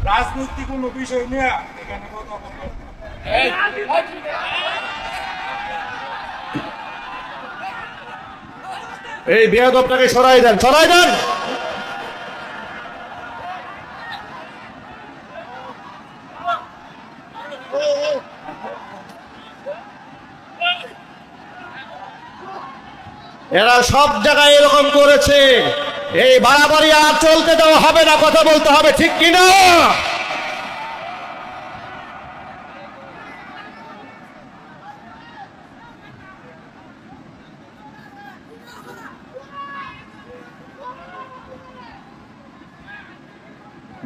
রাজনৈতিক কোনো বিষয় নিয়ে এখানে কথা বলবেন না। এই বেয়াদবটাকে সরাই দেন, সরাই দেন। এরা সব জায়গায় এরকম করেছে। এই বাড়াবাড়ি আর চলতে দেওয়া হবে না, কথা বলতে হবে, ঠিক কিনা?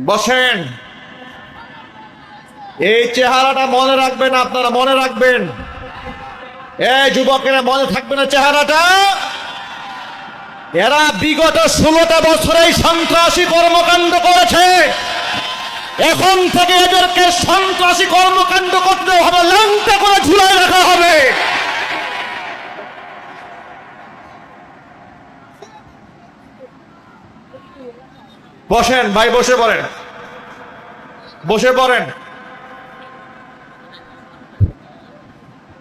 বসেন। এই চেহারাটা মনে রাখবেন, আপনারা মনে রাখবেন। এই যুবকেরা মনে থাকবে না চেহারাটা? এরা বিগত 16টা বছরে সন্ত্রাসী কর্মকাণ্ড করেছে। এখন থেকে এদেরকে সন্ত্রাসী কর্মকাণ্ড করতে হবে, ল্যাংটা করে ঝুলাই রাখা হবে। বসেন ভাই, বসে পড়েন, বসে পড়েন।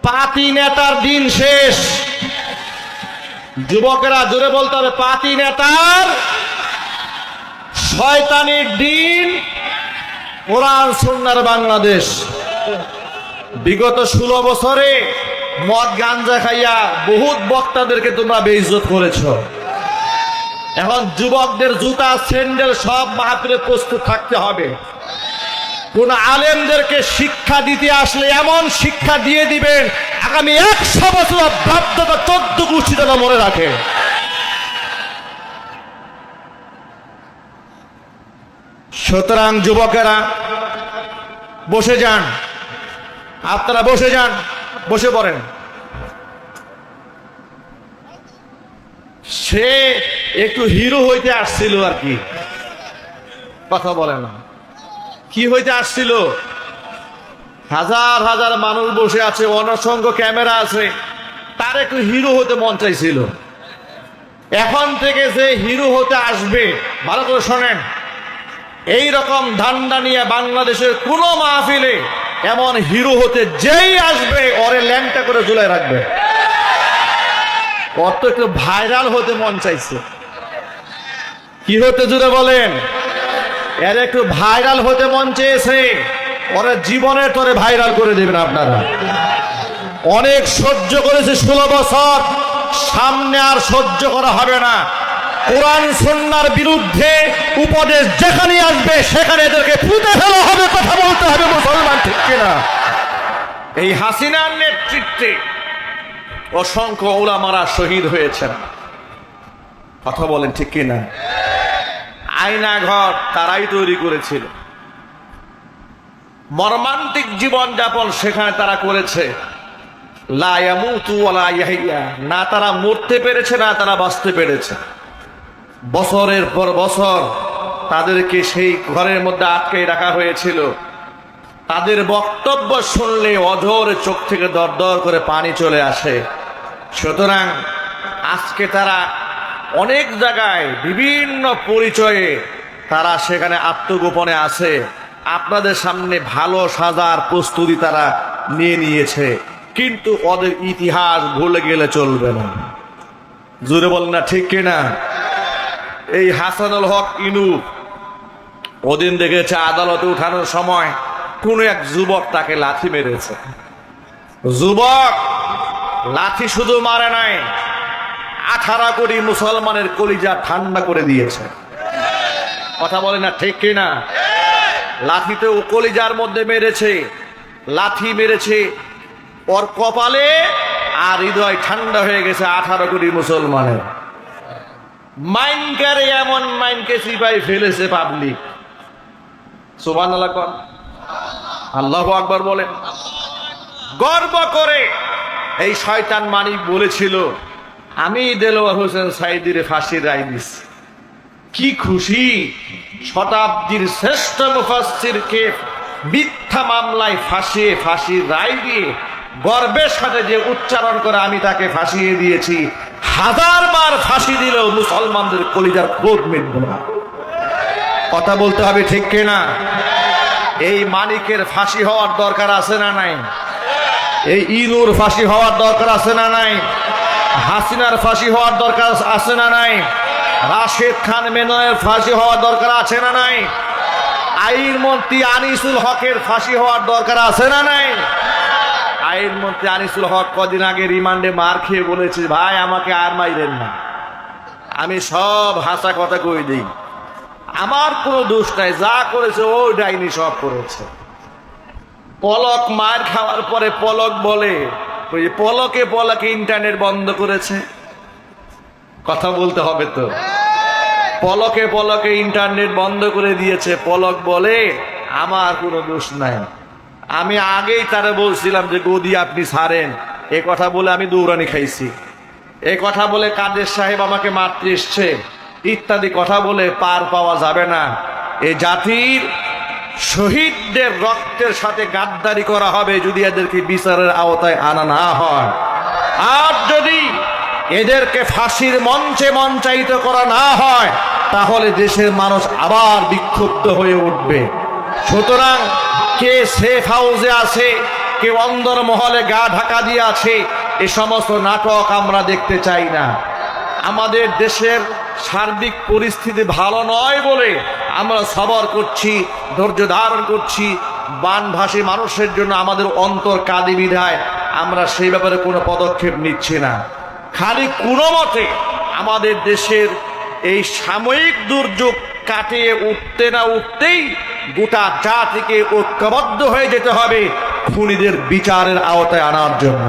পাতি নেতার দিন শেষ। যুবকেরা জোরে বলতে হবে, পাতি নেতার শয়তানির দিন। কোরআন সুন্নাহর বাংলাদেশ। বিগত 16 বছরে মদ গাঞ্জা খাইয়া বহুত বক্তাদেরকে তোমরা বেইজ্জত করেছ। এখন যুবকদের জুতা স্যান্ডেল সব মাহফিলে প্রস্তুত থাকতে হবে। কোন আলেমদেরকে শিক্ষা দিতে আসলে এমন শিক্ষা দিয়ে দিবেন আগামী 100 বছর বাধ্যতা 14 গোষ্ঠী যেন মনে রাখে। সুতরাং যুবকেরা বসে যান, আপনারা বসে যান, বসে পড়েন। সে একটু হিরো হইতে আসছিল আর কি, কথা বলে না। কি হইতে আসছিল? হাজার হাজার মানুষ বসে আছে, অনসংখ্য ক্যামেরা আছে, তার একটু হিরো হতে মন চাইছিল। এখন থেকে যে হিরো হতে আসবে, ভালো করে শোনেন, এই রকম ধান্দা নিয়ে বাংলাদেশের কোনো মাহফিলে এমন হিরো হতে যেই আসবে ওরে ল্যাংটা করে ঝুলাই রাখবে। কত একটু ভাইরাল হতে মন চাইছে। কি হতে জুড়ে বলেন? এর একটু ভাইরাল হতে মন চেয়েছে, ওরা জীবনের তরে ভাইরাল করে দেবেন আপনারা। অনেক সহ্য করেছে 16 বছর, সামনে আর সহ্য করা হবে না। কোরআন সুন্নাহর বিরুদ্ধে উপদেশ যেখানে আসবে সেখানে এদেরকে পুঁতে ফেলা হবে, কথা বলতে হবে মুসলমান, ঠিক কিনা? এই হাসিনার নেতৃত্বে অসংখ্য উলামারা শহীদ হয়েছেন, কথা বলেন, ঠিক কিনা? আয়না ঘর তারাই তৈরি করেছিল, মর্মান্তিক জীবন যাপন সেখানে তারা করেছে। লা ইয়ামুতু ওয়া লা ইয়াহইয়া, না তারা মরতে পেরেছে না তারা বাঁচতে পেরেছে। বছরের পর বছর তাদেরকে সেই ঘরের মধ্যে আটকে রাখা হয়েছিল। তাদের বক্তব্য শুনলে অঝোর চোখ থেকে দরদর করে পানি চলে আসে। সুতরাং আজকে তারা অনেক জায়গায় বিভিন্ন পরিচয়ে তারা সেখানে আত্মগোপনে আছে। আপনাদের সামনে ভালো সাজার প্রস্তুতি তারা নিয়ে নিয়েছে, কিন্তু ওদের ইতিহাস ভুলে গেলে চলবে না। জোরে বলেন না, ঠিক কিনা? এই হাসানুল হক ইনু ওদিন দেখেছে আদালতে উঠানোর সময় কোন এক যুবক তাকে লাথি মেরেছে। যুবক লাথি শুধু মারে নাই, 18 কোটি মুসলমানের কলিজা ঠান্ডা করে দিয়েছে, কথা বলে না, ঠিক কিনা? লাথিতে ও কলিজার মধ্যে মেরেছে, লাথি মেরেছে ওর কপালে, আর হৃদয় ঠান্ডা হয়ে গেছে 18 কোটি মুসলমানের। মাইনকারে এমন মাইনকে সিপাই ফেলেছে পাবলিক। সুবহানাল্লাহ, আল্লাহু আকবার বলেন। গর্ব করে এই শয়তান মানিক বলেছিল, আমি দেলোয়ার হোসেন সাইদিরে ফাঁসির রায় দিছি। কি খুশি! শতাব্দীর শ্রেষ্ঠ মুফাসসিরকে মিথ্যা মামলায় ফাঁসিয়ে ফাঁসির রায় দিয়ে গর্বের সাথে যে উচ্চারণ করে আমি তাকে ফাঁসিয়ে দিয়েছি, 1000 বার ফাঁসি দিলেও মুসলমানদের কলিজার ক্রোধ মিটবে না, কথা বলতে হবে, ঠিক কিনা? এই মানিকের ফাঁসি হওয়ার দরকার আছে না নাই? এই ইনুর ফাঁসি হওয়ার দরকার আছে না নাই? হাসিনার ফাঁসি হওয়ার দরকার আছে না নাই? রাশেদ খান মেননের ফাঁসি হওয়ার দরকার আছে না নাই? আইনমন্ত্রী আনিসুল হকের ফাঁসি হওয়ার দরকার আছে না নাই? আইনমন্ত্রী আনিসুল হক কদিন আগে রিমান্ডে মার খেয়ে বলেছে, ভাই আমাকে আর মাইরেন না, আমি সব হাসা কথা কই দিই, আমার কোনো দোষ নাই, যা করেছে ও ডাইনি সব করেছে। পলক মার খাওয়ার পরে পলক বলে, ওই পলকে পলকে ইন্টারনেট বন্ধ করেছে, কথা বলতে হবে তো, পলকে পলকে ইন্টারনেট বন্ধ করে দিয়েছে। পলক বলে আমার কোনো দোষ নাই, আমি আগেই তারা বলছিলাম যে গদি আপনি ছাড়েন, এ কথা বলে আমি দৌড়ানি খাইছি, এ কথা বলে কাদের সাহেব আমাকে মারতে এসছে, ইত্যাদি কথা বলে পার পাওয়া যাবে না। এ জাতির শহীদদের রক্তের সাথে গাদ্দারি করা হবে যদি এদেরকে বিচারের আওতায় আনা না হয়। আর যদি এদেরকে ফাঁসির মঞ্চে মঞ্চায়িত করা না হয়, তাহলে দেশের মানুষ আবার বিক্ষুব্ধ হয়ে উঠবে। সুতরাং কে সেফ হাউসে আছে, কে অন্দর মহলে গা ঢাকা দিয়ে আছে, এ সমস্ত নাটক আমরা দেখতে চাই না। আমাদের দেশের সার্বিক পরিস্থিতি ভালো নয় বলে আমরা সবর করছি, ধৈর্য ধারণ করছি। বানভাসী মানুষের জন্য আমাদের অন্তর কাঁদি বিধায় আমরা সেই ব্যাপারে কোনো পদক্ষেপ নিচ্ছি না। খালি কোনো মতে আমাদের দেশের এই সাময়িক দুর্যোগ কাটিয়ে উঠতে না উঠতেই গোটা জাতিকে ঐক্যবদ্ধ হয়ে যেতে হবে খুনিদের বিচারের আওতায় আনার জন্য।